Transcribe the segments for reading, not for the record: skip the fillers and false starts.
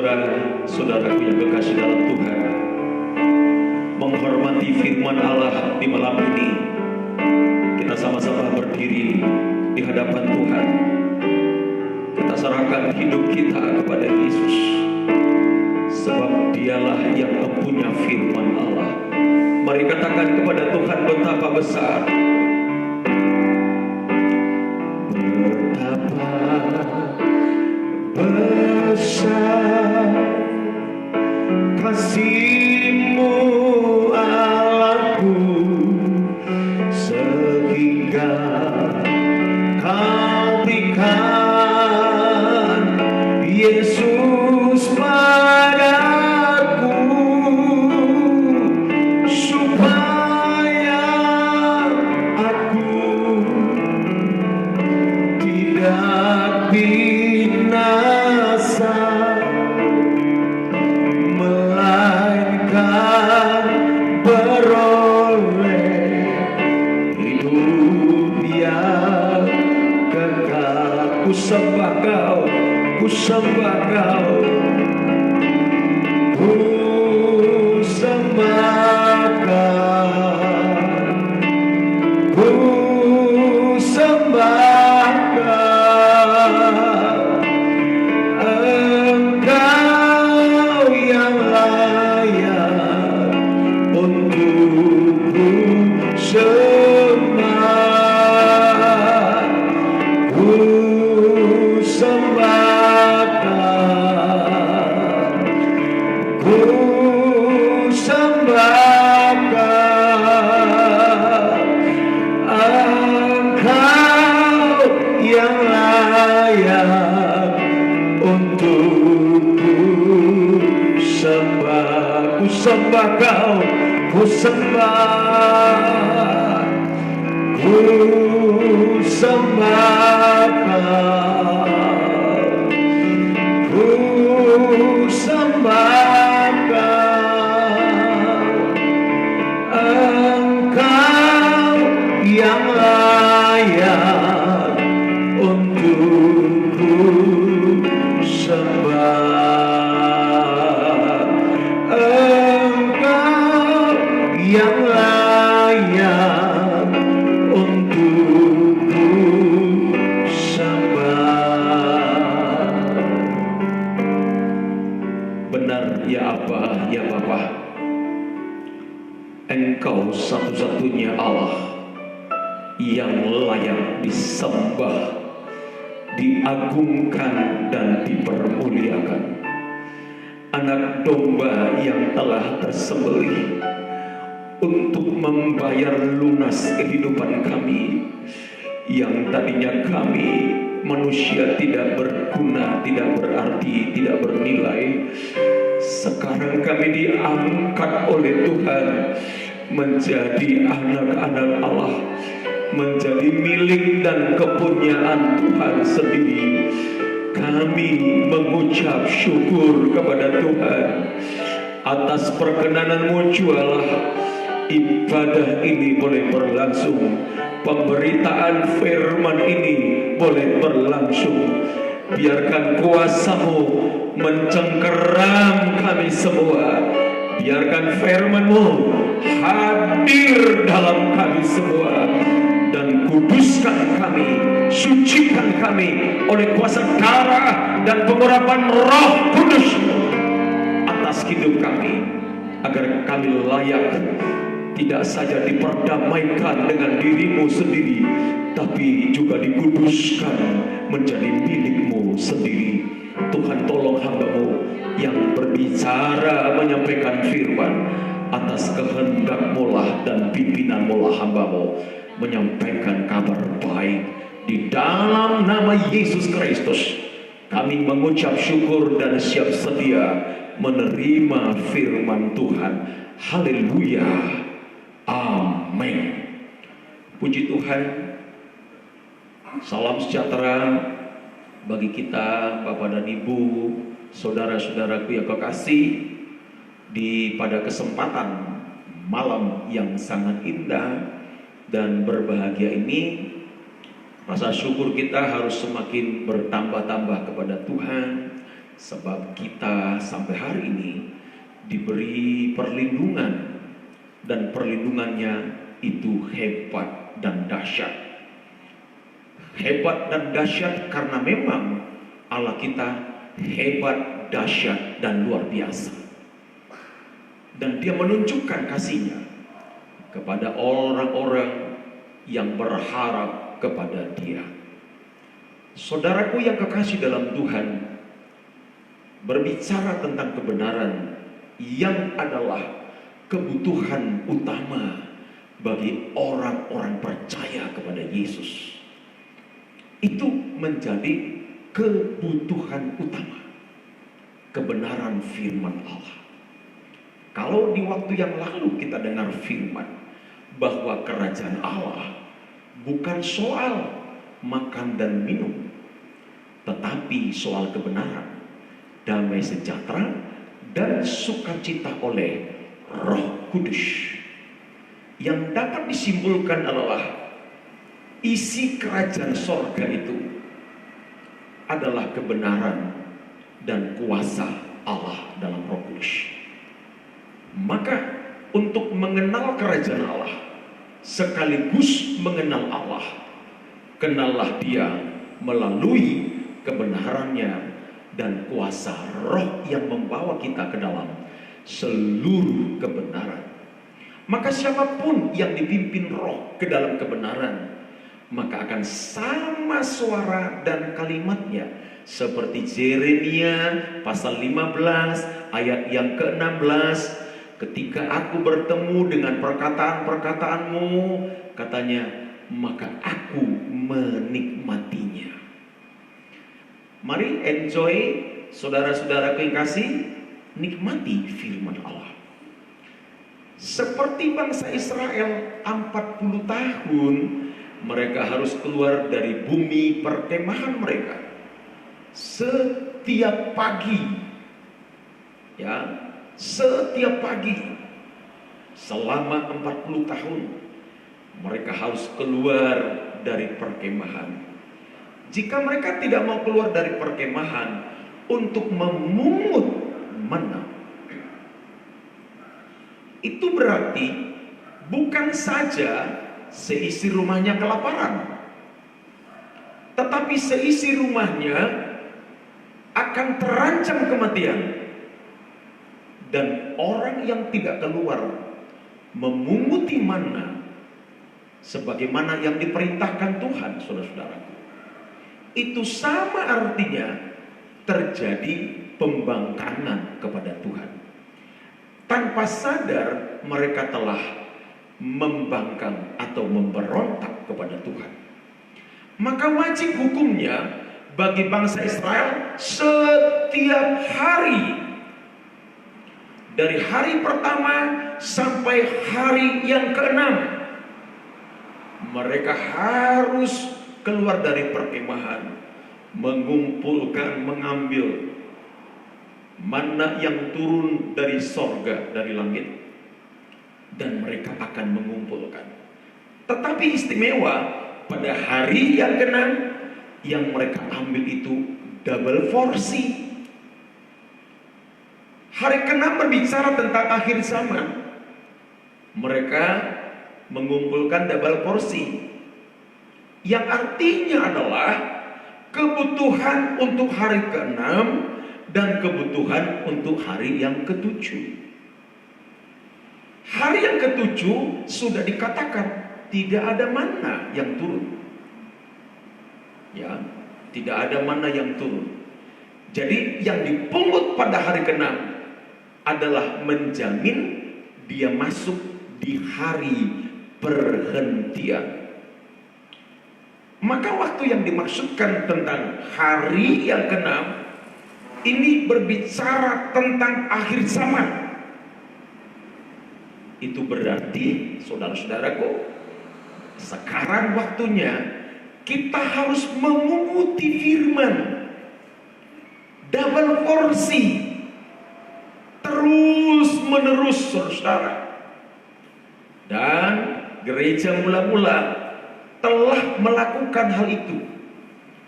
Saudara-saudaraku yang kekasih dalam Tuhan, menghormati firman Allah di malam ini, kita sama-sama berdiri di hadapan Tuhan. Kita serahkan hidup kita kepada Yesus, sebab dialah yang mempunyai firman Allah. Mari katakan kepada Tuhan betapa besar, betapa besar kasih-Mu Allahku, sehingga Kau berikan Yesus padaku, supaya aku tidak binasa, melainkan beroleh hidup yang kekal. Ku sembah Kau, ku sembah Kau, ku sembah Kau, ku sembah Kau. Engkau yang layak untuk ku sembah, ku sembah Kau, ku sembah Kau. Engkau yang layak untuk ku sembah. Ku sembah Kau, ku sembah, ku sembah Kau, ku sembah Kau. Engkau yang layak untuk ku sembah. Engkau yang layak untuk ku sembah. Benar ya Abba, ya Bapa, Engkau satu-satunya Allah yang layak disembah, diagungkan dan dipermuliakan. Anak domba yang telah tersembelih untuk membayar lunas kehidupan kami, yang tadinya kami manusia tidak berguna, tidak berarti, tidak bernilai. Sekarang kami diangkat oleh Tuhan menjadi anak-anak Allah, menjadi milik dan kepunyaan Tuhan sendiri. Kami mengucap syukur kepada Tuhan atas perkenanan-Mu. Jualah ibadah ini boleh berlangsung, pemberitaan firman ini boleh berlangsung. Biarkan kuasa-Mu mencengkeram kami semua. Biarkan firman-Mu hadir dalam kami semua, dan kuduskan kami, sucikan kami oleh kuasa darah dan pengurapan Roh Kudus atas hidup kami, agar kami layak tidak saja diperdamaikan dengan diri-Mu sendiri, tapi juga dikuduskan menjadi milik-Mu sendiri. Tuhan, tolong hamba-Mu yang berbicara menyampaikan firman, atas kehendak-Mu lah dan pimpinan-Mu lah hamba-Mu menyampaikan kabar baik. Di dalam nama Yesus Kristus kami mengucap syukur dan siap sedia menerima firman Tuhan. Haleluya, amin. Puji Tuhan. Salam sejahtera bagi kita, Bapak dan Ibu, saudara-saudaraku yang kekasih, di pada kesempatan malam yang sangat indah dan berbahagia ini. Rasa syukur kita harus semakin bertambah-tambah kepada Tuhan, Sebab kita sampai hari ini diberi perlindungan, dan perlindungannya itu hebat dan dahsyat. Hebat dan dahsyat karena memang Allah kita hebat, dahsyat, dan luar biasa. Dan Dia menunjukkan kasih-Nya kepada orang-orang yang berharap kepada Dia. Saudaraku yang kekasih dalam Tuhan, berbicara tentang kebenaran yang adalah kebutuhan utama bagi orang-orang percaya kepada Yesus. Itu menjadi kebutuhan utama, kebenaran firman Allah. Kalau di waktu yang lalu kita dengar firman bahwa kerajaan Allah bukan soal makan dan minum, tetapi soal kebenaran, damai sejahtera, dan sukacita oleh Roh Kudus. Yang dapat disimpulkan adalah isi kerajaan sorga itu adalah kebenaran dan kuasa Allah dalam Roh Kudus. Maka untuk mengenal kerajaan Allah sekaligus mengenal Allah, kenallah Dia melalui kebenarannya dan kuasa Roh yang membawa kita ke dalam seluruh kebenaran. Maka siapapun yang dipimpin Roh ke dalam kebenaran, maka akan sama suara dan kalimatnya seperti Yeremia pasal 15 ayat yang ke-16. Ketika aku bertemu dengan perkataan-perkataanmu, katanya, maka aku menikmatinya. Mari enjoy, saudara-saudara yang kasih, nikmati firman Allah. Seperti bangsa Israel 40 tahun mereka harus keluar dari bumi perkemahan mereka. Setiap pagi, ya, setiap pagi selama 40 tahun mereka harus keluar dari perkemahan. Jika mereka tidak mau keluar dari perkemahan untuk memungut mana, itu berarti bukan saja seisi rumahnya kelaparan, tetapi seisi rumahnya akan terancam kematian. Dan orang yang tidak keluar memunguti mana sebagaimana yang diperintahkan Tuhan, saudara-saudaraku, itu sama artinya terjadi pembangkangan kepada Tuhan. Tanpa sadar mereka telah membangkang atau memberontak kepada Tuhan. Maka wajib hukumnya bagi bangsa Israel setiap hari, dari hari pertama sampai hari yang ke-6, mereka harus keluar dari perkemahan, mengumpulkan, mengambil mana yang turun dari sorga, dari langit, dan mereka akan mengumpulkan. Tetapi istimewa pada hari yang ke-6, yang mereka ambil itu double porsi. Hari ke-6 berbicara tentang akhir zaman. Mereka mengumpulkan double porsi, yang artinya adalah kebutuhan untuk hari ke-6 dan kebutuhan untuk hari yang ke-7. Hari yang ke-7 sudah dikatakan tidak ada mana yang turun. Ya, tidak ada mana yang turun. Jadi yang dipungut pada hari ke-6 adalah menjamin dia masuk di hari perhentian. Maka waktu yang dimaksudkan tentang hari yang ke-6 ini berbicara tentang akhir zaman. Itu berarti, saudara-saudaraku, sekarang waktunya kita harus memunguti firman, double porsi, terus menerus, saudara. Dan gereja mula-mula telah melakukan hal itu.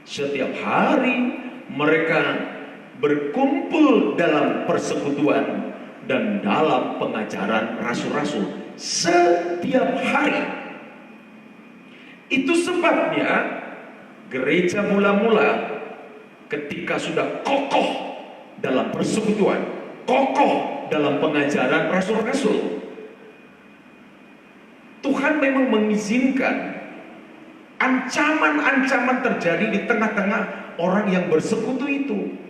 Setiap hari mereka berkumpul dalam persekutuan dan dalam pengajaran rasul-rasul setiap hari. Itu sebabnya gereja mula-mula ketika sudah kokoh dalam persekutuan, kokoh dalam pengajaran rasul-rasul, Tuhan memang mengizinkan ancaman-ancaman terjadi di tengah-tengah orang yang bersekutu itu.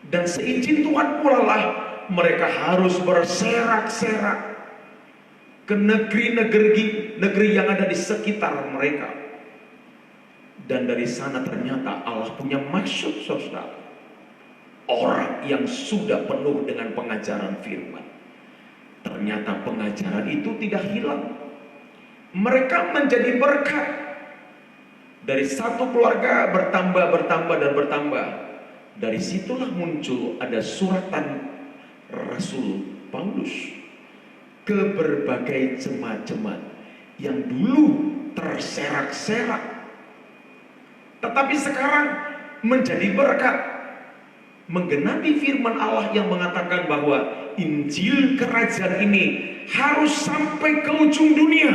Dan seizin Tuhan pula lah mereka harus berserak-serak ke negeri yang ada di sekitar mereka. Dan dari sana ternyata Allah punya maksud, saudara. Orang yang sudah penuh dengan pengajaran firman, ternyata pengajaran itu tidak hilang. Mereka menjadi berkat. Dari satu keluarga bertambah. Dari situlah muncul ada suratan Rasul Paulus ke berbagai jemaat-jemaat yang dulu terserak-serak, tetapi sekarang menjadi berkat, menggenapi firman Allah yang mengatakan bahwa Injil kerajaan ini harus sampai ke ujung dunia.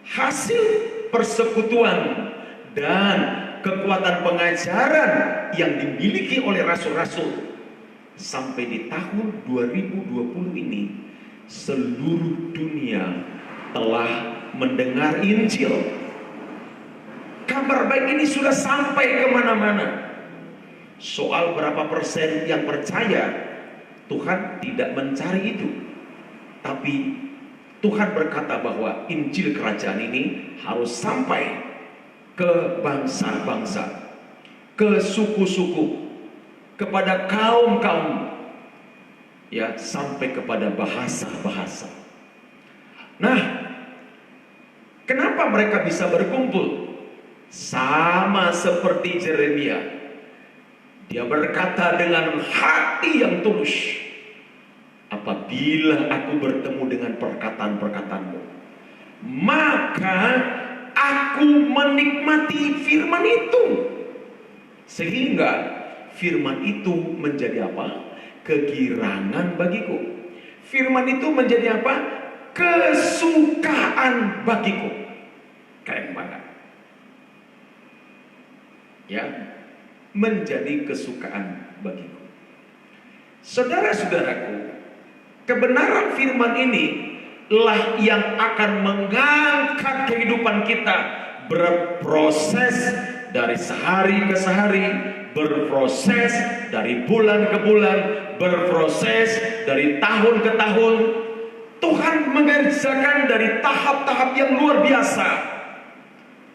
Hasil persekutuan dan kekuatan pengajaran yang dimiliki oleh rasul-rasul sampai di tahun 2020 ini, seluruh dunia telah mendengar Injil. Kabar baik ini sudah sampai kemana-mana. Soal berapa persen yang percaya, Tuhan tidak mencari itu. Tapi Tuhan berkata bahwa Injil kerajaan ini harus sampai ke bangsa-bangsa, ke suku-suku, kepada kaum-kaum, ya, sampai kepada bahasa-bahasa. Nah, kenapa mereka bisa berkumpul? Sama seperti Yeremia, dia berkata dengan hati yang tulus, apabila aku bertemu dengan perkataan-perkataanmu, maka aku menikmati firman itu. Sehingga firman itu menjadi apa? Kegirangan bagiku. Firman itu menjadi apa? Kesukaan bagiku. Keren banget. Ya, menjadi kesukaan bagiku. Saudara-saudaraku, kebenaran firman ini lah yang akan mengangkat kehidupan kita, berproses dari sehari ke sehari, berproses dari bulan ke bulan, berproses dari tahun ke tahun. Tuhan mengerjakan dari tahap-tahap yang luar biasa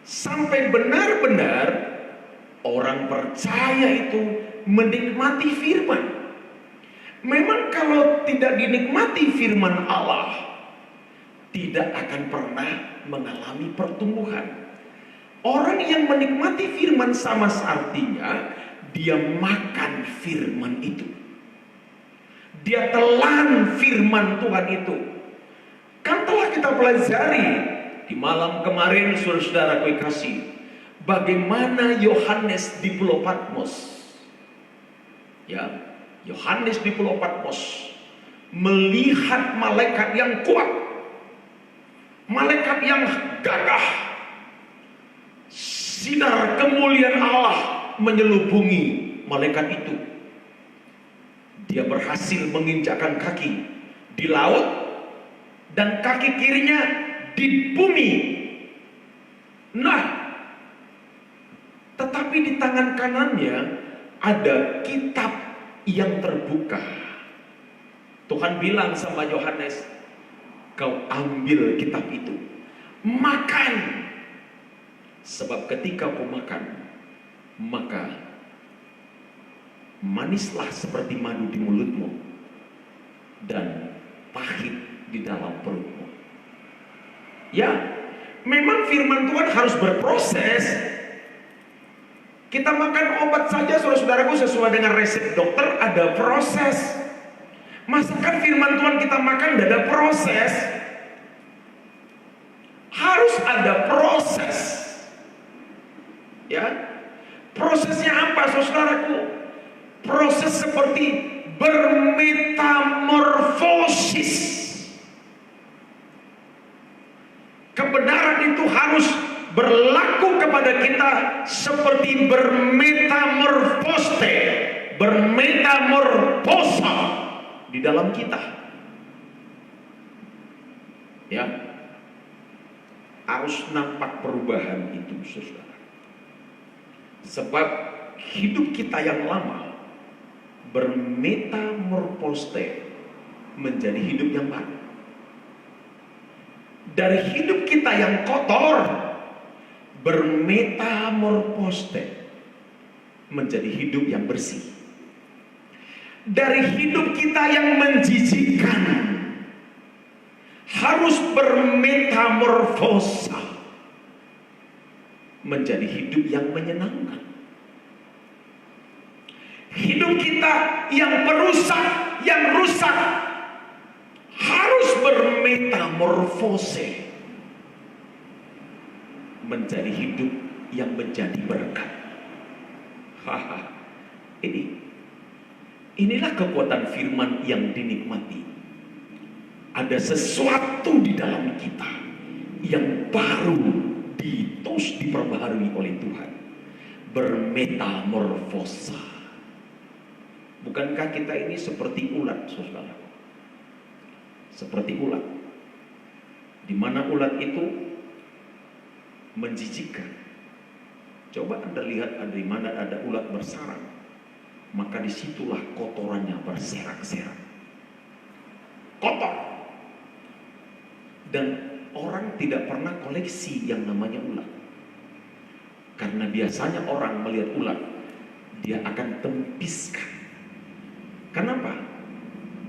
sampai benar-benar orang percaya itu menikmati firman. Memang kalau tidak dinikmati firman Allah, tidak akan pernah mengalami pertumbuhan. Orang yang menikmati firman sama artinya dia makan firman itu, dia telan firman Tuhan itu. Kan telah kita pelajari di malam kemarin, saudara-saudara kasih, bagaimana Yohanes di Pulau Patmos, ya, Yohanes di Pulau Patmos melihat malaikat yang kuat, malaikat yang gagah, sinar kemuliaan Allah menyelubungi malaikat itu. Dia berhasil menginjakkan kaki di laut dan kaki kirinya di bumi. Nah, tetapi di tangan kanannya ada kitab yang terbuka. Tuhan bilang sama Yohanes, kau ambil kitab itu, makan. Sebab ketika kau makan, maka manislah seperti madu di mulutmu dan pahit di dalam perutmu. Ya, memang firman Tuhan harus berproses. Kita makan obat saja, saudara-saudaraku, sesuai dengan resep dokter, ada proses. Masakan firman Tuhan kita makan, tidak ada proses. Harus ada proses. Ya, Prosesnya apa, saudaraku? Proses seperti bermetamorfosis. Kebenaran itu harus berlaku kepada kita seperti bermetamorfosa di dalam kita. Ya, harus nampak perubahan itu, saudara. Sebab hidup kita yang lama bermetamorfose menjadi hidup yang baru. Dari hidup kita yang kotor bermetamorfose menjadi hidup yang bersih. Dari hidup kita yang menjijikkan harus bermetamorfosa menjadi hidup yang menyenangkan. Hidup kita yang perusak, yang rusak harus bermetamorfose menjadi hidup yang menjadi berkat. Inilah kekuatan firman yang dinikmati. Ada sesuatu di dalam kita yang baru diperbaharui oleh Tuhan. Bermetamorfosa. Bukankah kita ini seperti ulat, saudara? Seperti ulat. Di mana ulat itu menjijikkan. Coba Anda lihat di mana ada ulat bersarang, maka disitulah kotorannya berserak-serak. Kotor. Dan orang tidak pernah koleksi yang namanya ulat. Karena biasanya orang melihat ulat, dia akan tempiskan. Kenapa?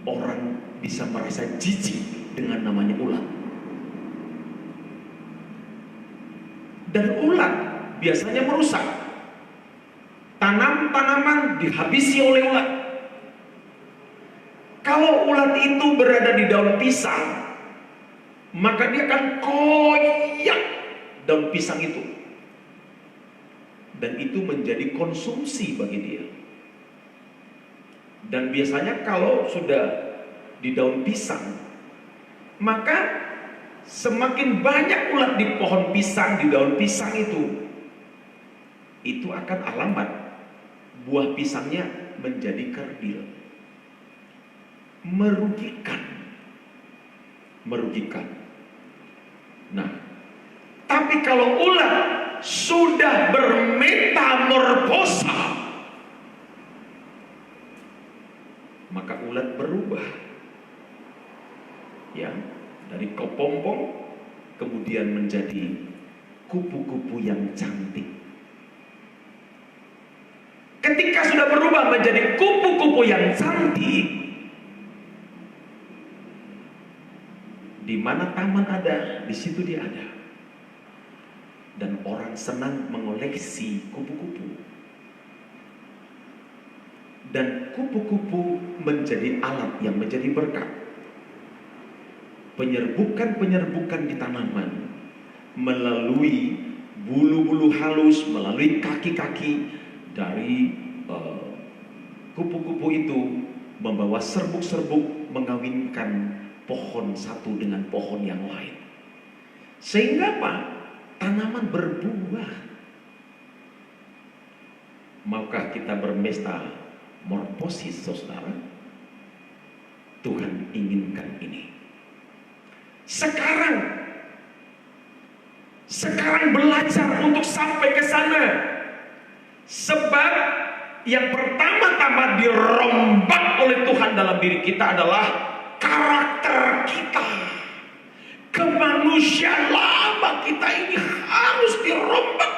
Orang bisa merasa jijik dengan namanya ulat. Dan ulat biasanya merusak. Tanaman dihabisi oleh ulat. Kalau ulat itu berada di daun pisang, maka dia akan koyak daun pisang itu. Dan itu menjadi konsumsi bagi dia. Dan biasanya kalau sudah di daun pisang, maka semakin banyak ulat di pohon pisang, di daun pisang itu akan alamat buah pisangnya menjadi kerdil. Merugikan. Nah, tapi kalau ulat sudah bermetamorfosa, maka ulat berubah. Ya, dari kepompong kemudian menjadi kupu-kupu yang cantik. Ketika sudah berubah menjadi kupu-kupu yang cantik, di mana taman ada, di situ dia ada. Dan orang senang mengoleksi kupu-kupu. Dan kupu-kupu menjadi alat yang menjadi berkat. Penyerbukan di tanaman melalui bulu-bulu halus, melalui kaki-kaki dari kupu-kupu itu membawa serbuk-serbuk mengawinkan pohon satu dengan pohon yang lain. Sehingga apa? Tanaman berbuah. Maukah kita bermetamorfosis, saudara? Tuhan inginkan ini. Sekarang belajar untuk sampai ke sana. Sebab yang pertama-tama dirombak oleh Tuhan dalam diri kita adalah karakter kita. Kemanusiaan lama kita ini harus dirombak.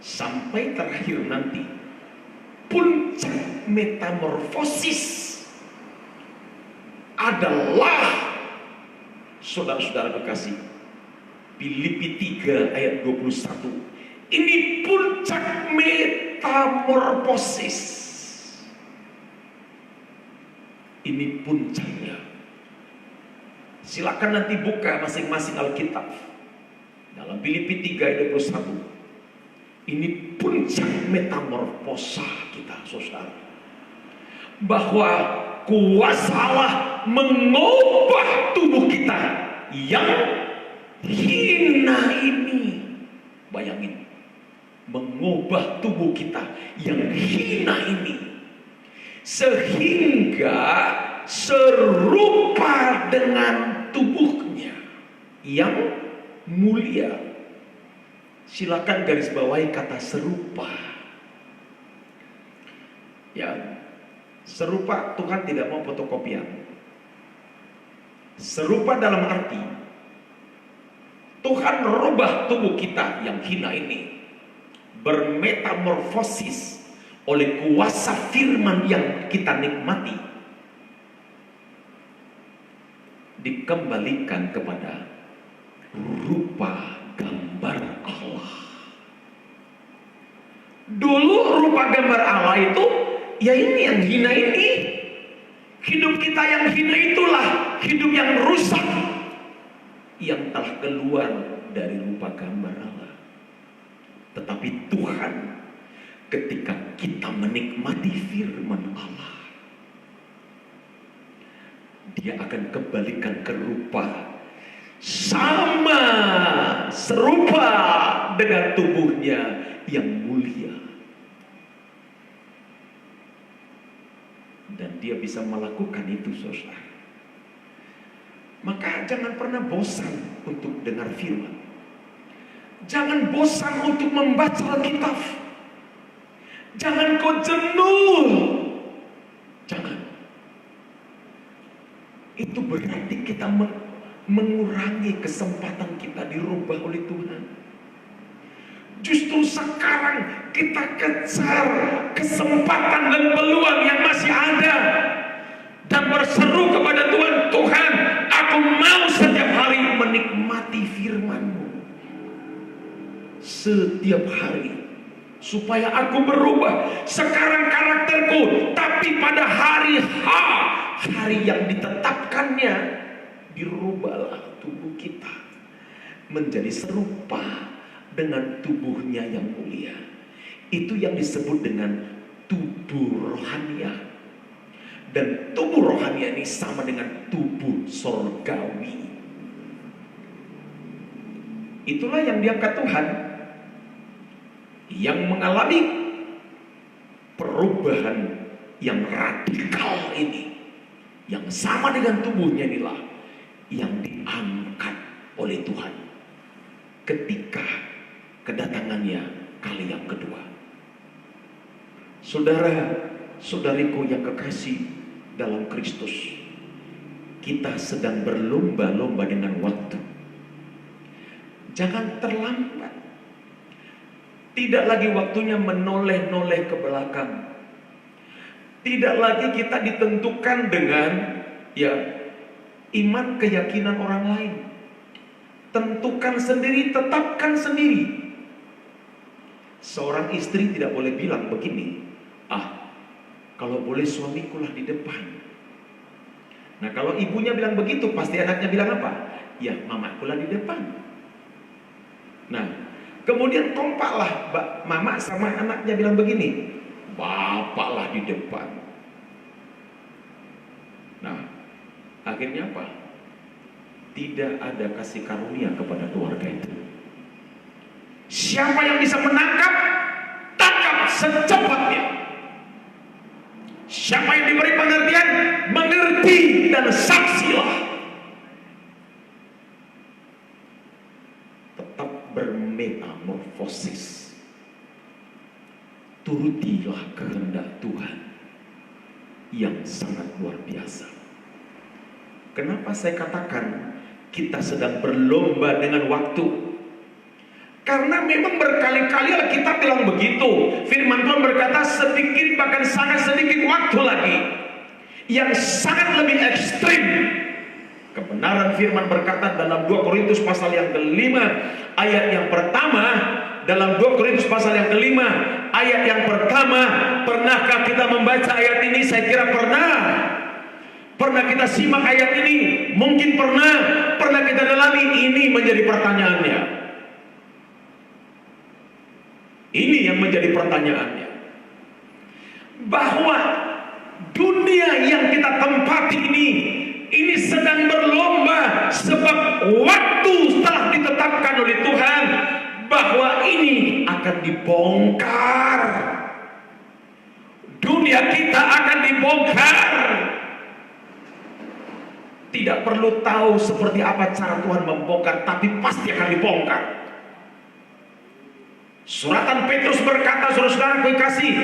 Sampai terakhir nanti puncak metamorfosis adalah, saudara-saudara kekasih, Filipi 3 ayat 21. Ini puncak metamorfosis. Ini puncaknya. Silakan nanti buka masing-masing Alkitab. Dalam Filipi 3 ayat 21. Ini puncak metamorfosa kita, saudara. Bahwa kuasa Allah mengubah tubuh kita yang hina ini. Bayangin, mengubah tubuh kita yang hina ini sehingga serupa dengan tubuhnya yang mulia. Silakan garis bawahi kata serupa. Ya, serupa Tuhan tidak mau fotokopian. Serupa dalam arti Tuhan merubah tubuh kita yang hina ini bermetamorfosis oleh kuasa firman yang kita nikmati, dikembalikan kepada rupa gambar Allah. Dulu rupa gambar Allah itu ya ini yang hina ini. Hidup kita yang hina itulah hidup yang rusak, yang telah keluar dari rupa gambar Allah. Tetapi Tuhan ketika kita menikmati firman Allah, Dia akan kembalikan ke rupa sama, serupa dengan tubuhnya yang mulia. Dan Dia bisa melakukan itu, saudara. Maka jangan pernah bosan untuk dengar firman. Jangan bosan untuk membaca Alkitab. Jangan kau jenuh. Jangan. Itu berarti kita mengurangi kesempatan kita dirubah oleh Tuhan. Justru sekarang kita kejar kesempatan dan peluang yang masih ada dan berseru kepada Tuhan, Tuhan, aku mau setiap hari menikmati firman-Mu. Setiap hari, supaya aku berubah. Sekarang karakterku, tapi pada hari H, hari yang ditetapkannya, dirubahlah tubuh kita menjadi serupa dengan tubuhnya yang mulia. Itu yang disebut dengan tubuh rohania. Dan tubuh rohania ini sama dengan tubuh sorgawi. Itulah yang diangkat Tuhan, yang mengalami perubahan yang radikal ini, yang sama dengan tubuhnya inilah yang diangkat oleh Tuhan ketika kedatangannya kali yang kedua. Saudara-saudariku yang kekasih dalam Kristus, kita sedang berlomba-lomba dengan waktu. Jangan terlambat. Tidak lagi waktunya menoleh-noleh ke belakang. Tidak lagi kita ditentukan dengan iman keyakinan orang lain. Tentukan sendiri, tetapkan sendiri. Seorang istri tidak boleh bilang begini, kalau boleh suamikulah di depan. Nah, kalau ibunya bilang begitu, pasti anaknya bilang apa? Ya, mamakulah di depan. Nah, kemudian kompaklah mama sama anaknya bilang begini, bapaklah di depan. Nah, akhirnya apa? Tidak ada kasih karunia kepada keluarga itu. Siapa yang bisa menangkap, tangkap secepatnya. Siapa yang diberi pengertian, mengerti dan saksilah. Tetap bermetamorfosis. Turutilah kehendak Tuhan yang sangat luar biasa. Kenapa saya katakan kita sedang berlomba dengan waktu? Karena memang berkali-kali Alkitab bilang begitu. Firman Tuhan berkata sedikit, bahkan sangat sedikit waktu lagi yang sangat lebih ekstrim. Kebenaran firman berkata dalam 2 Korintus pasal yang kelima ayat yang pertama. Dalam 2 Korintus pasal yang kelima ayat yang pertama, pernahkah kita membaca ayat ini? Saya kira pernah. Pernah kita simak ayat ini? Mungkin pernah. Pernah kita dalami? Ini menjadi pertanyaannya. Ini yang menjadi pertanyaannya. Bahwa dunia yang kita tempati ini sedang berlomba, sebab waktu telah ditetapkan oleh Tuhan bahwa ini akan dibongkar. Dunia kita akan dibongkar. Tidak perlu tahu seperti apa cara Tuhan membongkar, tapi pasti akan dibongkar. Suratan Petrus berkata, saudara-saudara kekasih,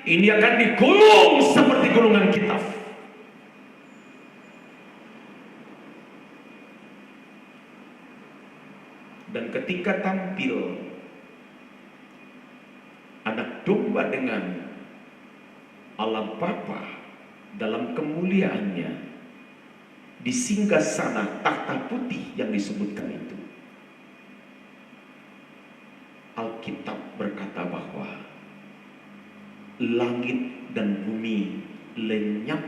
ini akan digulung seperti gulungan kitab. Dan ketika tampil anak domba dengan Allah Bapa dalam kemuliaannya di singgasana takhta putih yang disebutkan itu, Alkitab berkata bahwa langit dan bumi lenyap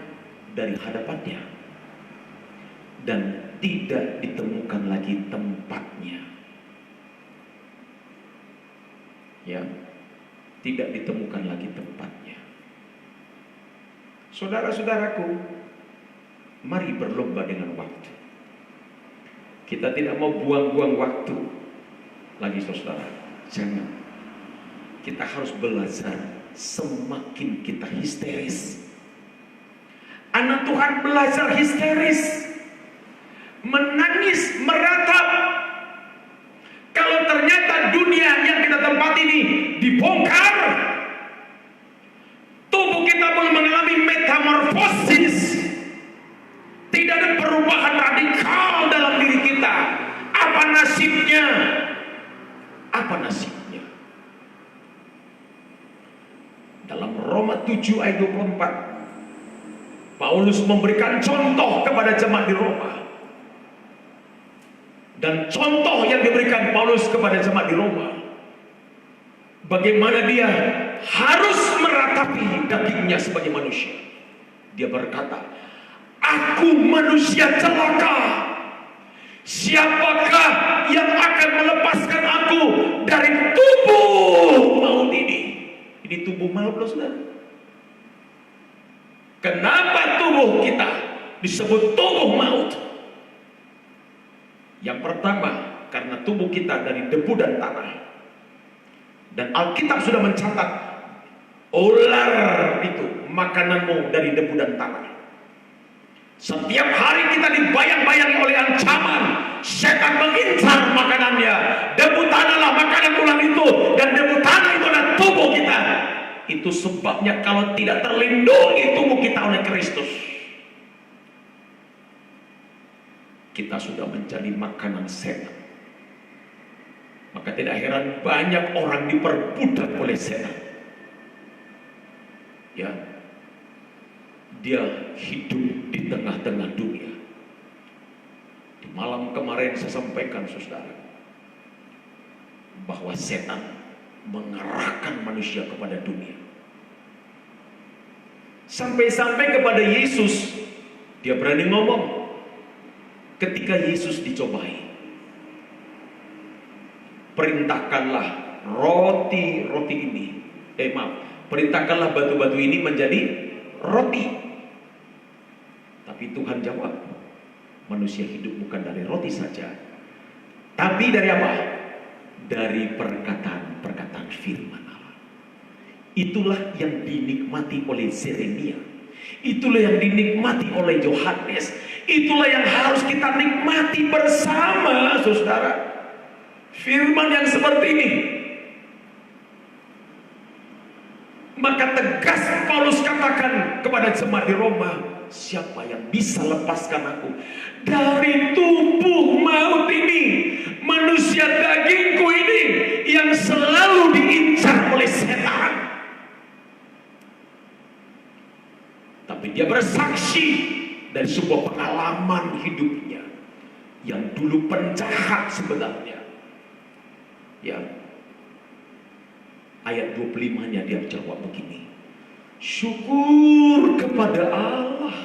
dari hadapannya dan tidak ditemukan lagi tempatnya. Ya, tidak ditemukan lagi tempatnya. Saudara-saudaraku, mari berlomba dengan waktu. Kita tidak mau buang-buang waktu lagi, saudara. Jangan. Kita harus belajar. Semakin kita histeris, anak Tuhan belajar histeris, menangis, meratap. Kalau ternyata dunia yang kita tempati ini dibongkar, tubuh kita pun mengalami metamorfosis, tidak ada perubahan radikal dalam diri kita. Apa nasibnya? Apa nasibnya? Dalam Roma 7 ayat 24, Paulus memberikan contoh kepada jemaat di Roma. Dan contoh yang diberikan Paulus kepada jemaat di Roma, bagaimana dia harus meratapi dagingnya sebagai manusia. Dia berkata, aku manusia celaka. Siapakah yang akan melepaskan aku dari tubuh maut ini? Ini tubuh maut loh, saudara. Kenapa tubuh kita disebut tubuh maut? Yang pertama, karena tubuh kita dari debu dan tanah. Dan Alkitab sudah mencatat, ular itu makananmu dari debu dan tanah. Setiap hari kita dibayang-bayangi oleh ancaman. Setan mengincar makanannya. Debu tanahlah makanan ular itu. Dan debu tanah itu adalah tubuh kita. Itu sebabnya kalau tidak terlindungi tubuh kita oleh Kristus, kita sudah menjadi makanan setan. Maka tidak heran banyak orang diperbudak oleh setan. Ya, dia hidup di tengah-tengah dunia. Di malam kemarin saya sampaikan, saudara, bahwa setan mengarahkan manusia kepada dunia. Sampai-sampai kepada Yesus, dia berani ngomong ketika Yesus dicobai. Perintahkanlah roti-roti ini. Perintahkanlah batu-batu ini menjadi roti. Tapi Tuhan jawab, manusia hidup bukan dari roti saja, tapi dari apa? Dari perkataan-perkataan firman Allah. Itulah yang dinikmati oleh Yeremia. Itulah yang dinikmati oleh Yohanes. Itulah yang harus kita nikmati bersama, saudara. Firman yang seperti ini. Maka tegas Paulus katakan kepada jemaat di Roma, siapa yang bisa lepaskan aku dari tubuh maut ini, manusia dagingku ini yang selalu diincar oleh setan. Tapi dia bersaksi dari sebuah pengalaman hidupnya yang dulu penjahat sebenarnya. Ya, ayat 25-nya dia jawab begini, syukur kepada Allah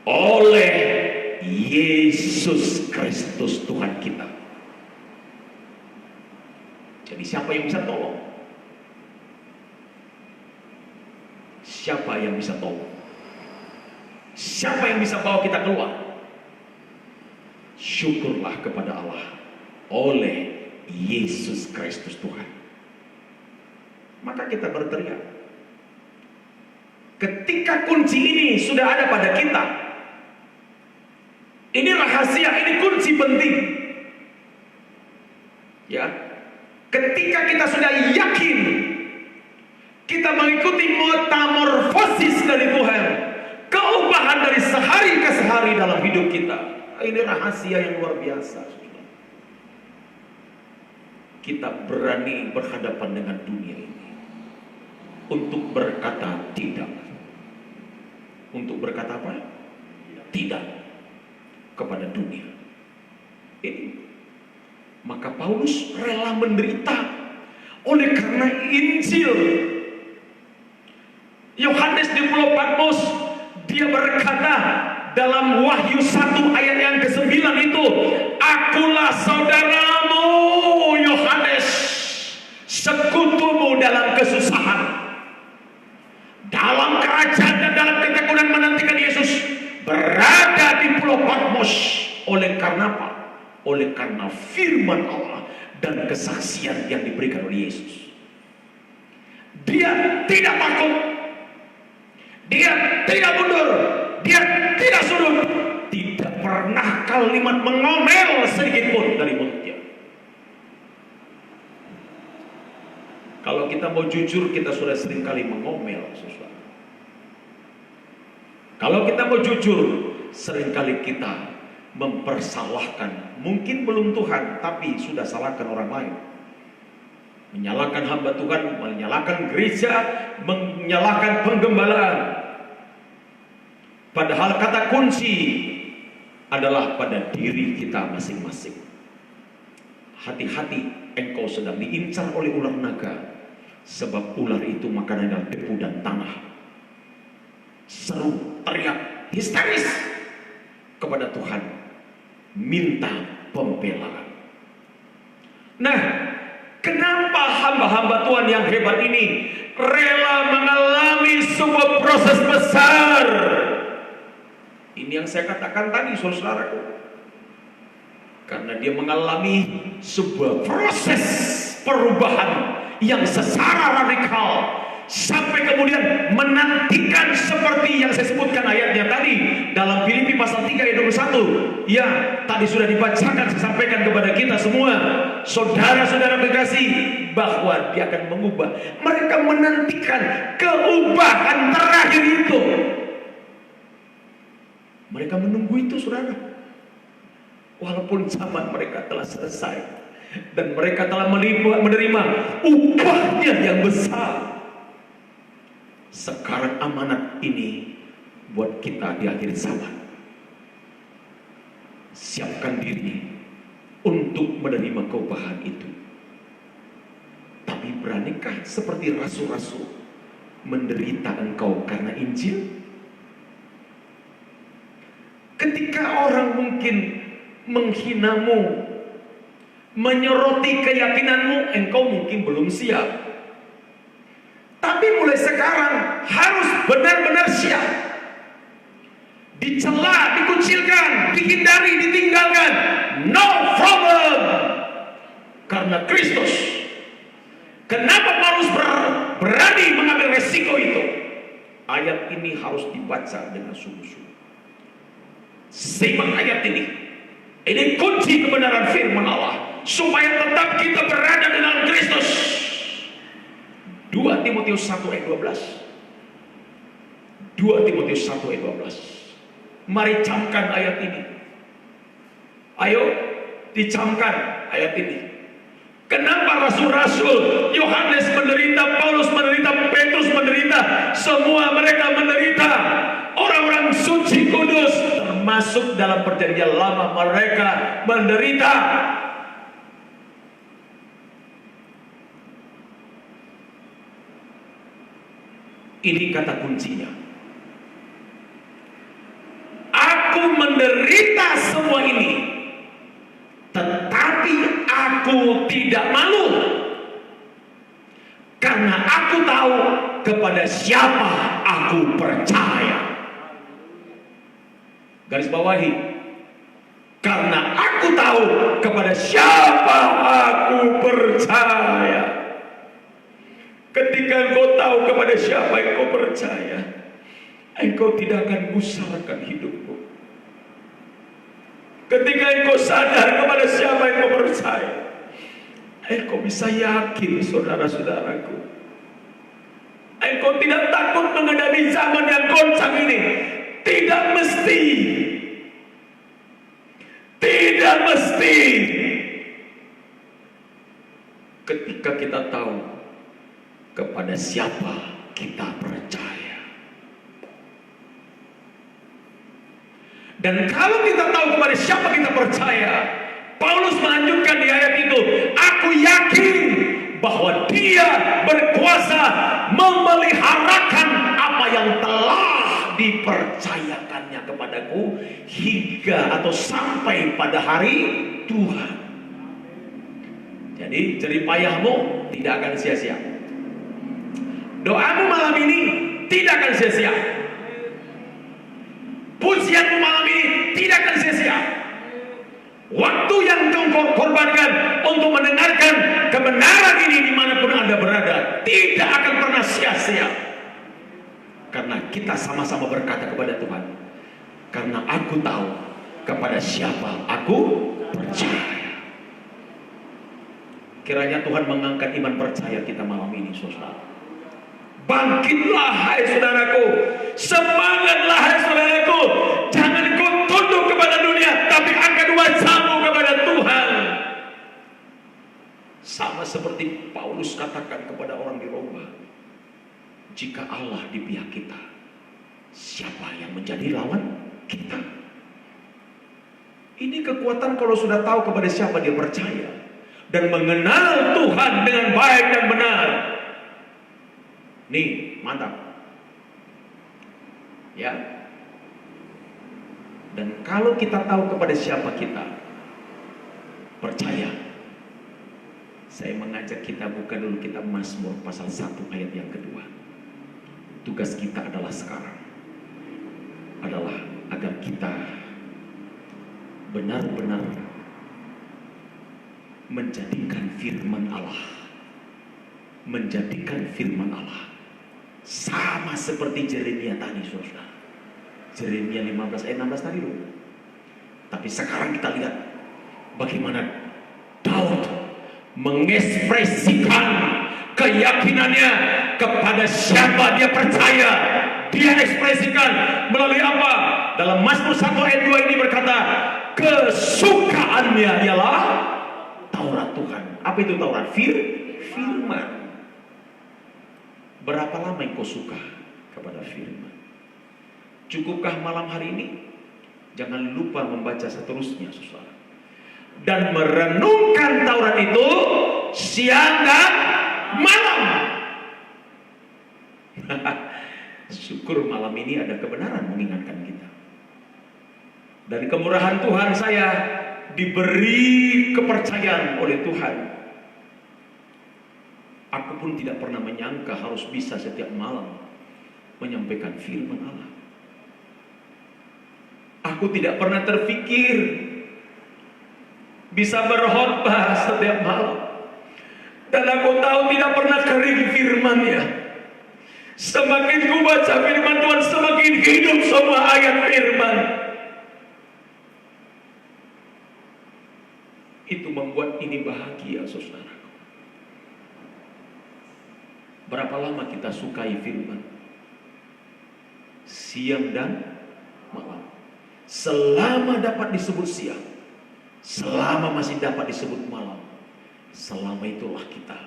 oleh Yesus Kristus Tuhan kita. Jadi ini. Siapa yang bisa tolong? Siapa yang bisa tolong? Siapa yang bisa bawa kita keluar? Syukurlah kepada Allah oleh Yesus Kristus Tuhan. Maka kita berteriak. Ketika kunci ini sudah ada pada kita, ini rahasia, ini kunci penting. Ya, ketika kita sudah yakin, kita mengikuti metamorfosis dari Tuhan, keubahan dari sehari ke sehari dalam hidup kita. Ini rahasia yang luar biasa. Kita berani berhadapan dengan dunia ini untuk berkata tidak. Untuk berkata apa? Tidak kepada dunia ini. Maka Paulus rela menderita oleh karena Injil. Yohanes di Pulau Patmos, dia berkata dalam Wahyu 1 ayat yang ke-9 itu, akulah saudaramu Yohanes, sekutumu dalam kesusahan, dalam kerajaan dan dalam ketekunan menantikan Yesus, berada di Pulau Patmos. Oleh karena apa? Oleh karena firman Allah dan kesaksian yang diberikan oleh Yesus. Dia tidak takut, dia tidak mundur, dia tidak surut, tidak pernah kalimat mengomel sedikit pun dari mulutnya. Kalau kita mau jujur, kita sudah sering kali mengomel, saudara. Kalau kita mau jujur, seringkali kita mempersalahkan, mungkin belum Tuhan, tapi sudah salahkan orang lain. Menyalahkan hamba Tuhan, menyalahkan gereja, menyalahkan penggembalaan. Padahal kata kunci adalah pada diri kita masing-masing. Hati-hati, engkau sedang diincar oleh ular naga, sebab ular itu makanannya debu dan tanah. Seru, teriak, histeris kepada Tuhan, minta pembelaan. Nah, kenapa hamba-hamba Tuhan yang hebat ini rela mengalami sebuah proses besar? Ini yang saya katakan tadi, saudaraku. Karena dia mengalami sebuah proses perubahan yang secara radikal, sampai kemudian menantikan seperti yang saya sebutkan ayatnya tadi dalam Filipi pasal 3 ayat 21. Ya, tadi sudah dibacakan, saya sampaikan kepada kita semua, saudara-saudara kekasih, bahwa dia akan mengubah. Mereka menantikan keubahan terakhir itu. Mereka menunggu itu, saudara. Walaupun zaman mereka telah selesai dan mereka telah menerima upahnya yang besar, sekarang amanat ini buat kita di akhir zaman. Siapkan diri untuk menerima keubahan itu. Tapi beranikah seperti rasul-rasul menderita engkau karena Injil? Ketika orang mungkin menghinamu, menyoroti keyakinanmu, engkau mungkin belum siap. Tapi mulai sekarang harus benar-benar siap. Dicela, dikucilkan, dihindari, ditinggalkan, no problem. Karena Kristus. Kenapa Paulus berani mengambil resiko itu? Ayat ini harus dibaca dengan sungguh-sungguh. Simak ayat ini. Ini kunci kebenaran firman Allah, supaya tetap kita berada di dalam Kristus. 2 Timotius 1 ayat 12. 2 Timotius 1 ayat 12. Mari camkan ayat ini. Ayo dicamkan ayat ini. Kenapa rasul-rasul Yohanes menderita, Paulus menderita, Petrus menderita, semua mereka menderita. Orang-orang suci kudus termasuk dalam perjanjian lama mereka menderita. Ini kata kuncinya. Aku menderita semua ini, tetapi aku tidak malu. tahu kepada siapa aku percaya. Garis bawahi, karena aku tahu kepada siapa aku percaya. Ketika engkau tahu kepada siapa engkau percaya, engkau tidak akan gusarkan hidupmu. Ketika engkau sadar kepada siapa engkau percaya, engkau bisa yakin, saudara-saudaraku, engkau tidak takut menghadapi zaman yang goncang ini. Tidak mesti. Tidak mesti. Ketika kita tahu kepada siapa kita percaya. Dan kalau kita tahu kepada siapa kita percaya, Paulus melanjutkan di ayat itu, aku yakin bahwa Dia berkuasa memeliharakan apa yang telah dipercayakannya kepadaku hingga atau sampai pada hari Tuhan. Jadi jerih payahmu tidak akan sia-sia. Doamu malam ini tidak akan sia-sia. Pujianmu malam ini tidak akan sia-sia. Waktu yang engkau korbankan untuk mendengarkan kebenaran ini dimanapun Anda berada tidak akan pernah sia-sia. Karena kita sama-sama berkata kepada Tuhan, karena aku tahu kepada siapa aku percaya. Kiranya Tuhan mengangkat iman percaya kita malam ini, saudara. Bangkitlah hai saudaraku, semangatlah hai saudaraku. Jangan kau tunduk kepada dunia, tapi angkat wajahmu kepada Tuhan. Sama seperti Paulus katakan kepada orang di Roma, jika Allah di pihak kita, siapa yang menjadi lawan kita? Ini kekuatan kalau sudah tahu kepada siapa dia percaya dan mengenal Tuhan dengan baik dan benar. Nih, mantap. Ya. Dan kalau kita tahu kepada siapa kita percaya, saya mengajak kita buka dulu kitab Mazmur pasal 1 ayat yang kedua. Tugas kita adalah sekarang adalah agar kita benar-benar menjadikan firman Allah sama seperti Yeremia tadi, saudara. Yeremia 15 ayat 16 tadi loh. Tapi sekarang kita lihat bagaimana Daud mengekspresikan keyakinannya kepada siapa dia percaya. Dia ekspresikan melalui apa? Dalam Mazmur 1 ayat 2 ini berkata, kesukaannya ialah Taurat Tuhan. Apa itu Taurat? Firman. Berapa lama engkau suka kepada firman? Cukupkah malam hari ini? Jangan lupa membaca seterusnya, saudara. Dan merenungkan Taurat itu siang dan malam. Syukur malam ini ada kebenaran mengingatkan kita. Dari kemurahan Tuhan saya diberi kepercayaan oleh Tuhan. Aku pun tidak pernah menyangka harus bisa setiap malam menyampaikan firman Allah. Aku tidak pernah terfikir bisa berkhotbah setiap malam. Dan aku tahu tidak pernah kering firman-Nya. Semakin ku baca firman Tuhan, semakin hidup semua ayat firman. Itu membuat ini bahagia, saudara. Berapa lama kita sukai firman? Siang dan malam. Selama dapat disebut siang, selama masih dapat disebut malam, selama itulah kita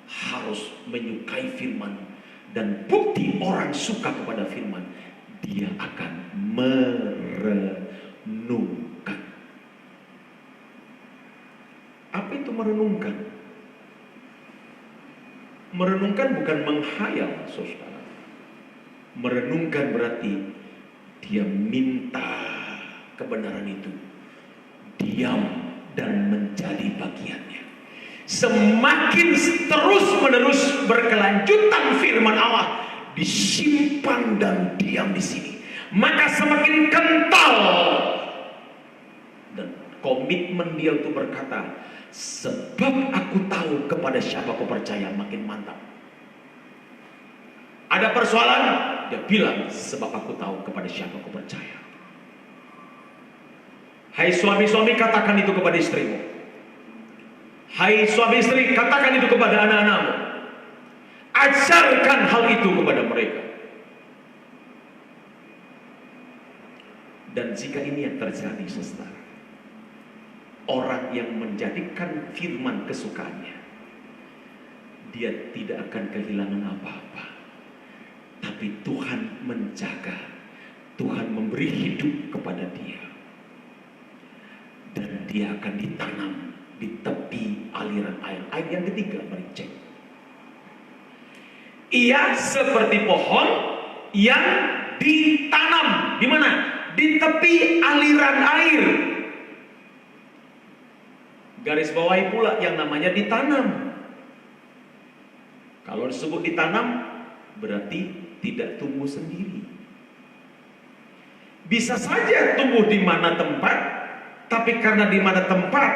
harus menyukai firman. Dan bukti orang suka kepada firman, dia akan merenungkan. Apa itu merenungkan? Merenungkan bukan menghayal, saudara. Merenungkan berarti dia minta kebenaran itu diam dan menjadi bagiannya. Semakin terus-menerus berkelanjutan firman Allah disimpan dan diam di sini, maka semakin kental dan komitmen dia untuk berkata, sebab aku tahu kepada siapa aku percaya, makin mantap. Ada persoalan, dia bilang, sebab aku tahu kepada siapa aku percaya. Hai suami-suami, katakan itu kepada istrimu. Hai suami istri, katakan itu kepada anak-anakmu. Ajarkan hal itu kepada mereka. Dan jika ini yang terjadi, saudara, orang yang menjadikan firman kesukaannya, dia tidak akan kehilangan apa-apa. Tapi Tuhan menjaga, Tuhan memberi hidup kepada dia. Dan dia akan ditanam di tepi aliran air. Air yang ketiga, mari cek. Ia seperti pohon yang ditanam di mana? Di tepi aliran air. Garis bawahi pula yang namanya ditanam. Kalau disebut ditanam, berarti tidak tumbuh sendiri. Bisa saja tumbuh di mana tempat, tapi karena di mana tempat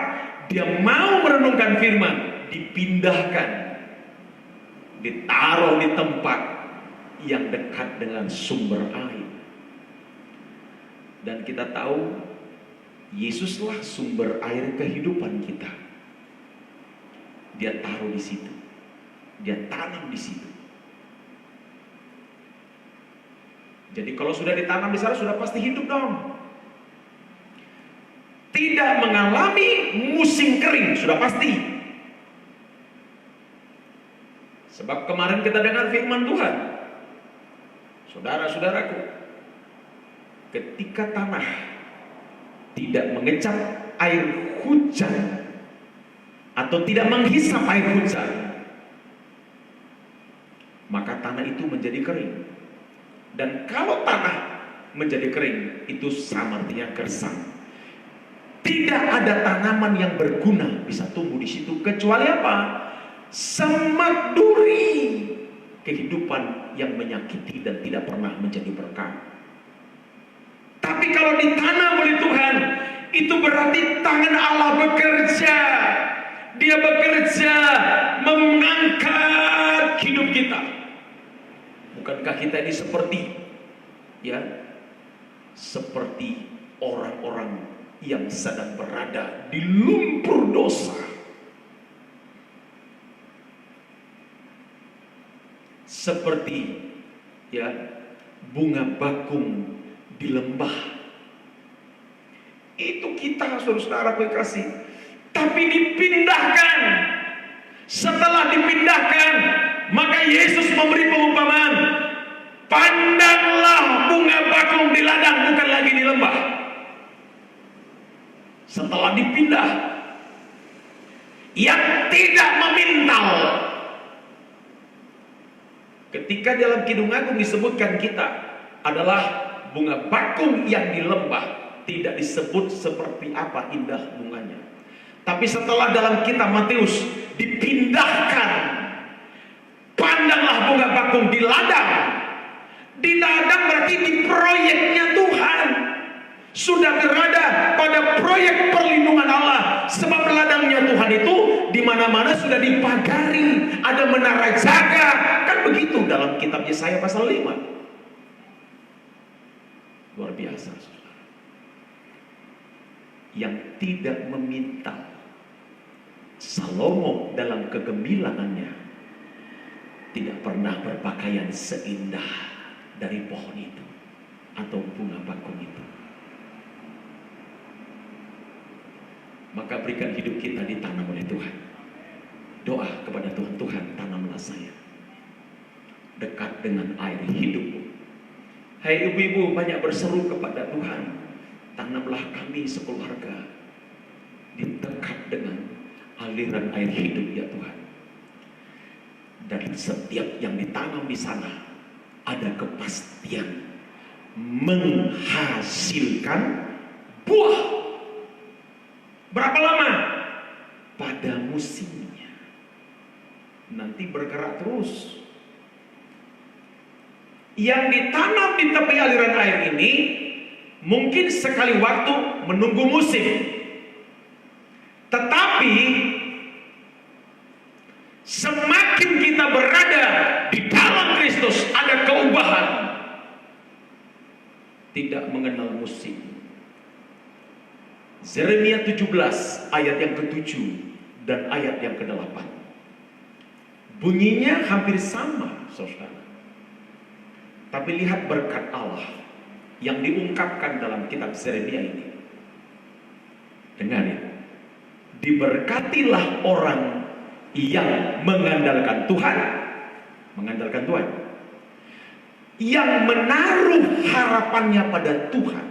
dia mau merenungkan firman, dipindahkan, ditaruh di tempat yang dekat dengan sumber air. Dan kita tahu Yesuslah sumber air kehidupan kita. Dia taruh di situ, dia tanam di situ. Jadi kalau sudah ditanam di sana, sudah pasti hidup dong. Tidak mengalami musim kering, sudah pasti. Sebab kemarin kita dengar firman Tuhan, saudara-saudaraku, ketika tanah tidak mengecap air hujan atau tidak menghisap air hujan, maka tanah itu menjadi kering. Dan kalau tanah menjadi kering, itu sama artinya gersang. Tidak ada tanaman yang berguna bisa tumbuh di situ, kecuali apa? Semak duri, kehidupan yang menyakiti dan tidak pernah menjadi berkah. Tapi kalau ditanam oleh Tuhan, itu berarti tangan Allah bekerja. Dia bekerja mengangkat hidup kita. Bukankah kita ini seperti orang-orang yang sedang berada di lumpur dosa, seperti bunga bakung di lembah. Itu kita, saudara kekasih. Tapi dipindahkan. Setelah dipindahkan, maka Yesus memberi perumpamaan. Pandanglah bunga bakung di ladang, bukan lagi di lembah. Setelah dipindah, yang tidak memintal. Ketika dalam Kidung Agung disebutkan kita adalah bunga bakung yang di lembah, tidak disebut seperti apa indah bunganya. Tapi setelah dalam kitab Matius dipindahkan, pandanglah bunga bakung di ladang. Di ladang berarti di proyeknya Tuhan. Sudah berada pada proyek perlindungan Allah. Sebab ladangnya Tuhan itu di mana-mana sudah dipagari, ada menara jaga. Kan begitu dalam kitab Yesaya pasal 5. Luar biasa, saudara. Yang tidak meminta, Salomo dalam kegemilangannya tidak pernah berpakaian seindah dari pohon itu atau bunga bakung itu. Maka berikan hidup kita ditanam oleh Tuhan. Doa kepada Tuhan, Tuhan tanamlah saya dekat dengan air hidupmu. Hai ibu-ibu, banyak berseru kepada Tuhan, tanamlah kami sekeluarga di dekat dengan aliran air hidup ya Tuhan. Dan setiap yang ditanam di sana ada kepastian menghasilkan buah. Berapa lama? pada musimnya. Nanti bergerak terus. Yang ditanam di tepi aliran air ini mungkin sekali waktu menunggu musim. Tetapi semakin kita berada di dalam Kristus, ada keubahan. Tidak mengenal musim. Yeremia 17 ayat yang ke-7 dan ayat yang ke-8. Bunyinya hampir sama, saudara. Tapi lihat berkat Allah yang diungkapkan dalam kitab Yeremia ini. Dengar ya. Diberkatilah orang yang mengandalkan Tuhan. Mengandalkan Tuhan. Yang menaruh harapannya pada Tuhan.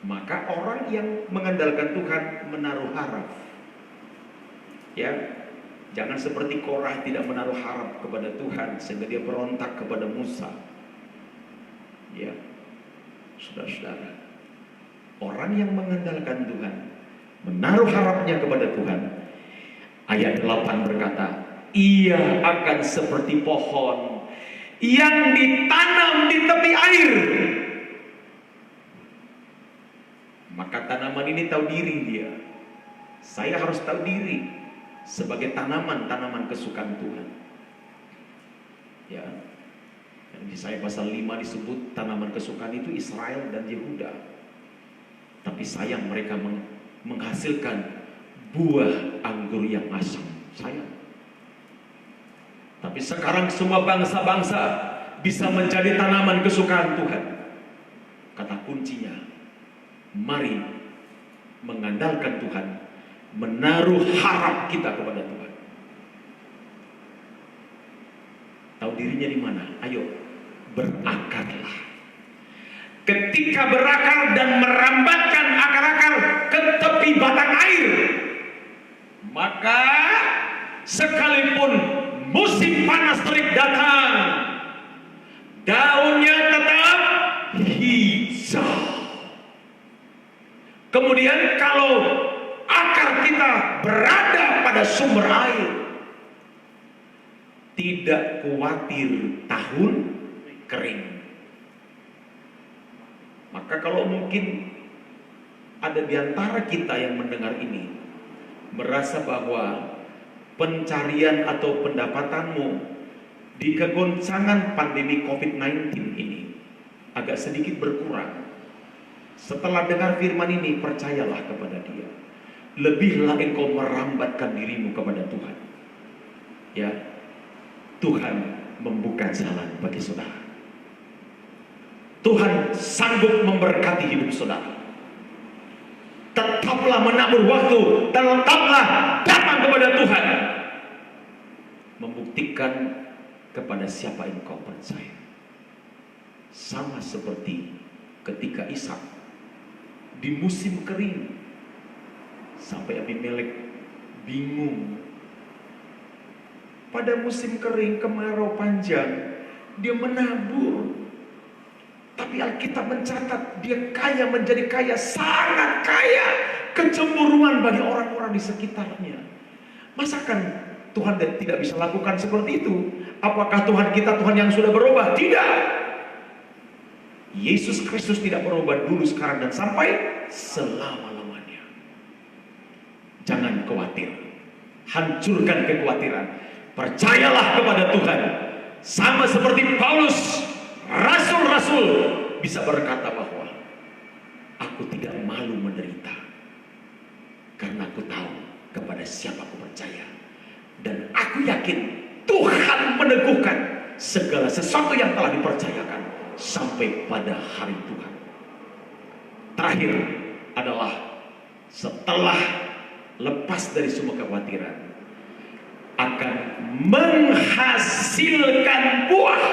Maka orang yang mengandalkan Tuhan menaruh harap. Ya, jangan seperti Korah tidak menaruh harap kepada Tuhan sehingga dia berontak kepada Musa. Ya, saudara-saudara, orang yang mengandalkan Tuhan, menaruh harapnya kepada Tuhan. Ayat 8 berkata, ia akan seperti pohon yang ditanam di tepi air. Maka tanaman ini tahu diri dia. Saya harus tahu diri sebagai tanaman-tanaman kesukaan Tuhan. Ya. Di Yesaya pasal 5 disebut tanaman kesukaan itu Israel dan Yehuda. Tapi sayang mereka menghasilkan buah anggur yang asam. Sayang. Tapi sekarang semua bangsa-bangsa bisa menjadi tanaman kesukaan Tuhan. Kata kuncinya, mari mengandalkan Tuhan, menaruh harap kita kepada Tuhan. Tahu dirinya di mana? Ayo, berakarlah. Ketika berakar dan merambatkan akar-akar ke tepi batang air, maka sekalipun musim panas terik datang, daunnya tetap hijau. Kemudian kalau akar kita berada pada sumber air, tidak khawatir tahun kering. Maka kalau mungkin ada di antara kita yang mendengar ini merasa bahwa pencarian atau pendapatanmu di kegoncangan pandemi COVID-19 ini agak sedikit berkurang. Setelah dengar firman ini, percayalah kepada Dia. Lebihlah engkau merambatkan dirimu kepada Tuhan. Ya, Tuhan membuka jalan bagi saudara. Tuhan sanggup memberkati hidup saudara. Tetaplah menabur waktu, tetaplah datang kepada Tuhan. Membuktikan kepada siapa yang kau percaya. Sama seperti ketika Ishak di musim kering, sampai Abimelek bingung. Pada musim kering, kemarau panjang, dia menabur. Tapi Alkitab mencatat dia kaya, menjadi kaya, sangat kaya. Kecemburuan bagi orang-orang di sekitarnya. Masakan Tuhan tidak bisa lakukan seperti itu? Apakah Tuhan kita Tuhan yang sudah berubah? Tidak. Yesus Kristus tidak berubah dulu, sekarang, dan sampai selama-lamanya. Jangan khawatir. Hancurkan kekhawatiran. Percayalah kepada Tuhan. Sama seperti Paulus, rasul-rasul bisa berkata bahwa aku tidak malu menderita karena aku tahu kepada siapa aku percaya, dan aku yakin Tuhan meneguhkan segala sesuatu yang telah dipercayakan sampai pada hari Tuhan. Terakhir adalah setelah lepas dari semua kekhawatiran, akan menghasilkan buah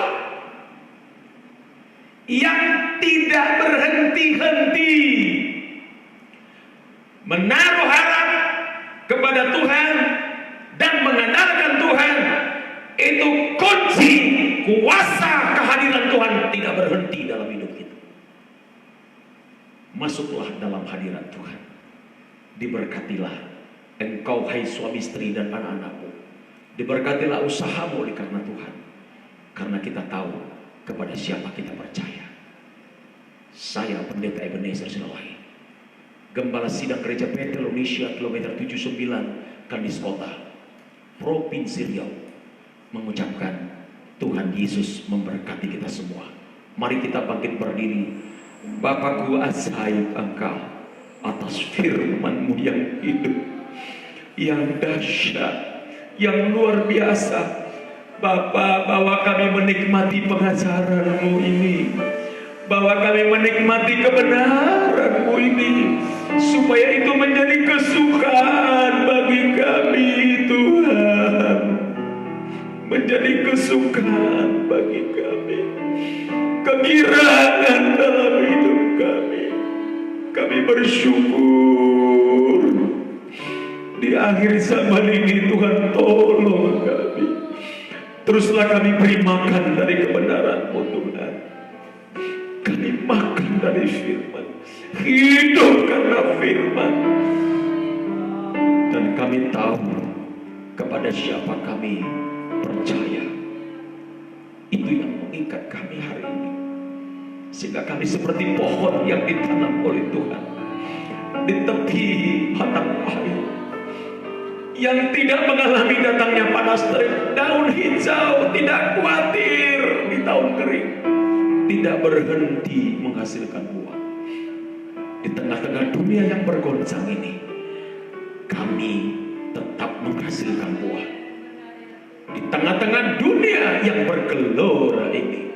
yang tidak berhenti-henti. Menaruh harap kepada Tuhan dan mengandalkan Tuhan, itu kunci kuasa kehadiran Tuhan tidak berhenti dalam hidup kita. Masuklah dalam hadirat Tuhan. Diberkatilah Engkau hai suami istri dan anak-anakmu, diberkatilah usahamu oleh karena Tuhan, karena kita tahu kepada siapa kita percaya. Saya Pendeta Ebenezer Silawahi, Gembala Sidang Gereja PT Indonesia kilometer 79 Kandis Kota, Provinsi Riau, mengucapkan Tuhan Yesus memberkati kita semua. Mari kita bangkit berdiri. Bapakku, ajaib Engkau atas firman-Mu yang hidup, yang dahsyat, yang luar biasa. Bapa, bahwa kami menikmati pengajaran-Mu ini, bahwa kami menikmati kebenaran-Mu ini, supaya itu menjadi kesukaan bagi kami, Tuhan. Menjadi kesukaan bagi kami, kegirangan dalam hidup kami. Kami bersyukur di akhir zaman ini, Tuhan tolong kami. Teruslah kami beri makan dari kebenaran-Mu, Tuhan. Kami makan dari firman, hidup karena firman. Dan kami tahu kepada siapa kami percaya. Itu yang mengikat kami hari ini, sehingga kami seperti pohon yang ditanam oleh Tuhan di tepi batang air, yang tidak mengalami datangnya panas terik, daun hijau, tidak khawatir di tahun kering, tidak berhenti menghasilkan buah. Di tengah-tengah dunia yang bergoncang ini, kami tetap menghasilkan buah. Di tengah-tengah dunia yang bergelora ini,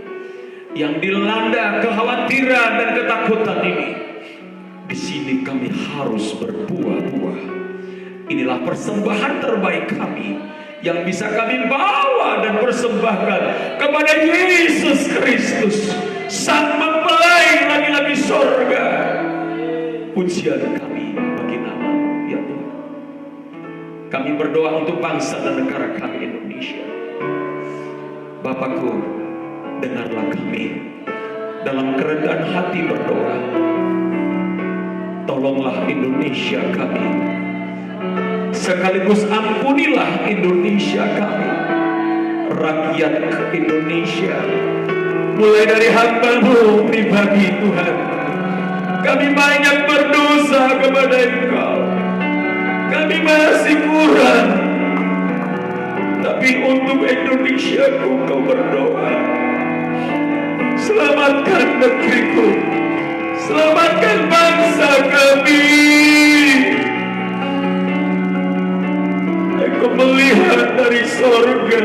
yang dilanda kekhawatiran dan ketakutan ini, di sini kami harus berbuah-buah. Inilah persembahan terbaik kami yang bisa kami bawa dan persembahkan kepada Yesus Kristus, Sang Mempelai laki-laki sorga. Pujian kami bagi nama-Mu, ya Tuhan. Kami berdoa untuk bangsa dan negara kami Indonesia. Bapakku, dengarlah kami dalam kerendahan hati berdoa. Tolonglah Indonesia kami, sekaligus ampunilah Indonesia kami, rakyat Indonesia, mulai dari hamba-Mu pribadi Tuhan. Kami banyak berdosa kepada Engkau, kami masih kurang, tapi untuk Indonesia Kau berdoa. Selamatkan negeriku, selamatkan bangsa kami. Aku melihat dari sorga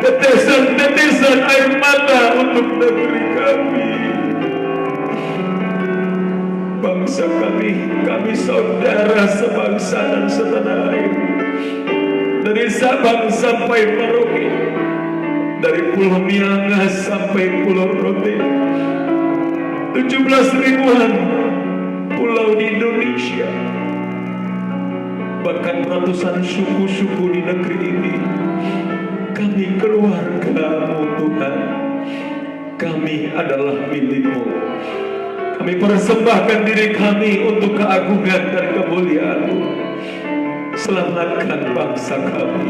tetesan-tetesan air mata untuk negeri kami, bangsa kami saudara sebangsa dan setanah air. Dari Sabang sampai Merauke, dari Pulau Miangas sampai Pulau Rote, 17 ribuan pulau di Indonesia, bahkan ratusan suku-suku di negeri ini. Kami keluarga-Mu Tuhan, kami adalah milik-Mu. Kami persembahkan diri kami untuk keagungan dan kemuliaan-Mu. Selamatkan bangsa kami.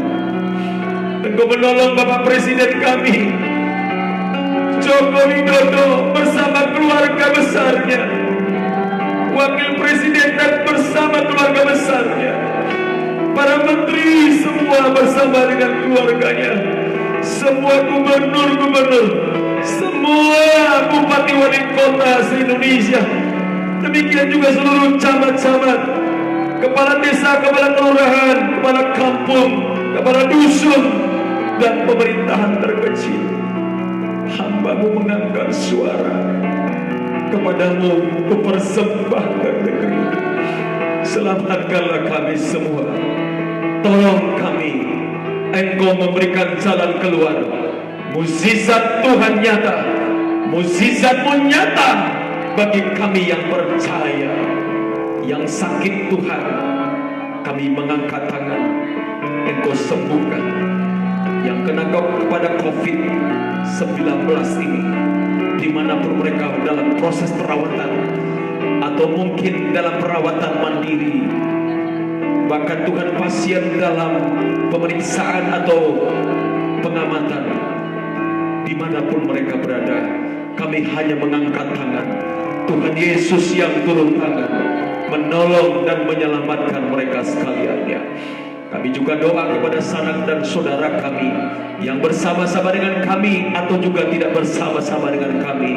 Engkau menolong Bapak Presiden kami Joko Widodo bersama keluarga besarnya, Wakil Presiden dan bersama keluarga besarnya, para menteri semua bersama dengan keluarganya, semua gubernur-gubernur, semua bupati wali kota se-Indonesia, demikian juga seluruh camat-camat, kepala desa, kepala kelurahan, kepala kampung, kepala dusun, dan pemerintahan terkecil. Hamba-Mu mengangkat suara kepada-Mu, mempersembahkan negeri. Selamatkanlah kami semua, tolong kami. Engkau memberikan jalan keluar. Mukjizat Tuhan nyata, mukjizat-Mu nyata bagi kami yang percaya. Yang sakit Tuhan, kami mengangkat tangan, Engkau sembuhkan. Yang kena kepada COVID-19 ini, dimanapun mereka dalam proses perawatan atau mungkin dalam perawatan mandiri, Bahkan Tuhan, pasien dalam pemeriksaan atau pengamatan, dimanapun mereka berada, kami hanya mengangkat tangan. Tuhan Yesus yang turun tangan, menolong dan menyelamatkan mereka sekalian. Kami juga doa kepada sanak dan saudara kami yang bersama-sama dengan kami atau juga tidak bersama-sama dengan kami.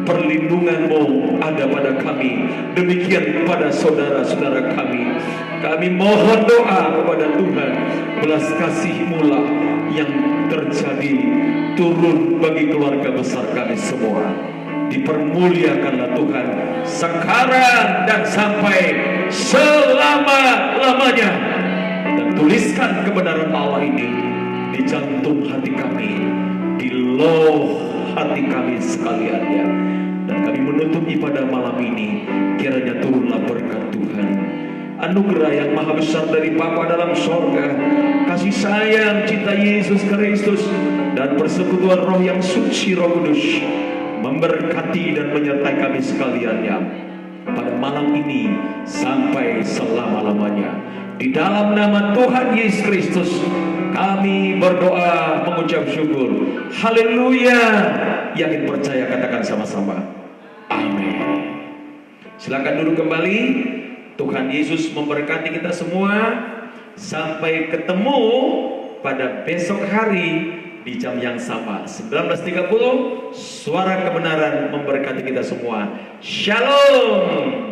Perlindungan-Mu ada pada kami, demikian pada saudara-saudara kami. Kami mohon doa kepada Tuhan, belas kasih-Mu lah yang terjadi turun bagi keluarga besar kami semua. Dipermuliakanlah Tuhan sekarang dan sampai selama-lamanya. Dan tuliskan kebenaran Allah ini di jantung hati kami, di loh hati kami sekalian ya. Dan kami menutup ibadah malam ini, kiranya turunlah berkat Tuhan, anugerah yang maha besar dari Bapa dalam sorga, kasih sayang cinta Yesus Kristus, dan persekutuan Roh yang suci, Roh Kudus, memberkati dan menyertai kami sekalian ya, pada malam ini sampai selama-lamanya. Di dalam nama Tuhan Yesus Kristus kami berdoa mengucap syukur. Haleluya. Yakin percaya katakan sama-sama. Amin. Silakan duduk kembali. Tuhan Yesus memberkati kita semua. Sampai ketemu pada besok hari di jam yang sama 19.30. Suara kebenaran memberkati kita semua. Shalom.